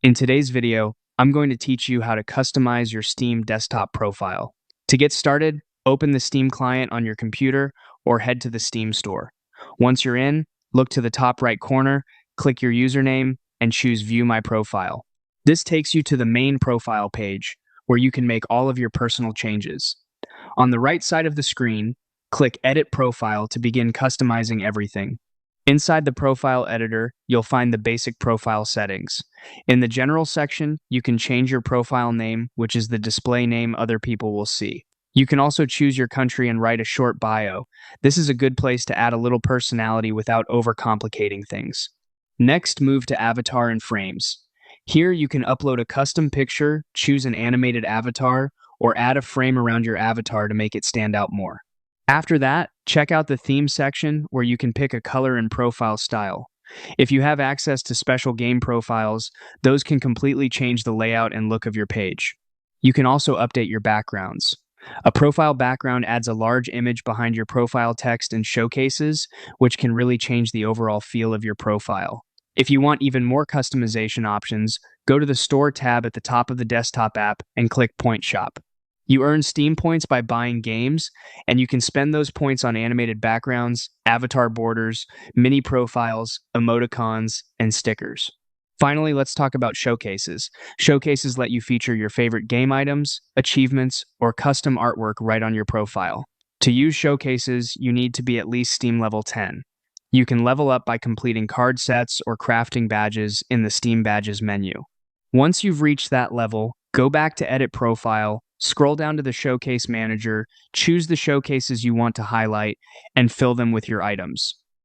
In today's video, I'm going to teach you how to customize your Steam desktop profile. To get started, open the Steam client on your computer or head to the Steam store. Once you're in, look to the top right corner, click your username, and choose View My Profile. This takes you to the main profile page, where you can make all of your personal changes. On the right side of the screen, click Edit Profile to begin customizing everything. Inside the profile editor, you'll find the basic profile settings. In the general section, you can change your profile name, which is the display name other people will see. You can also choose your country and write a short bio. This is a good place to add a little personality without overcomplicating things. Next, move to Avatar and Frames. Here you can upload a custom picture, choose an animated avatar, or add a frame around your avatar to make it stand out more. After that, check out the theme section where you can pick a color and profile style. If you have access to special game profiles, those can completely change the layout and look of your page. You can also update your backgrounds. A profile background adds a large image behind your profile text and showcases, which can really change the overall feel of your profile. If you want even more customization options, go to the Store tab at the top of the desktop app and click Point Shop. You earn Steam points by buying games, and you can spend those points on animated backgrounds, avatar borders, mini profiles, emoticons, and stickers. Finally, let's talk about showcases. Showcases let you feature your favorite game items, achievements, or custom artwork right on your profile. To use showcases, you need to be at least Steam level 10. You can level up by completing card sets or crafting badges in the Steam Badges menu. Once you've reached that level, go back to Edit Profile, scroll down to the Showcase Manager, choose the showcases you want to highlight, and fill them with your items.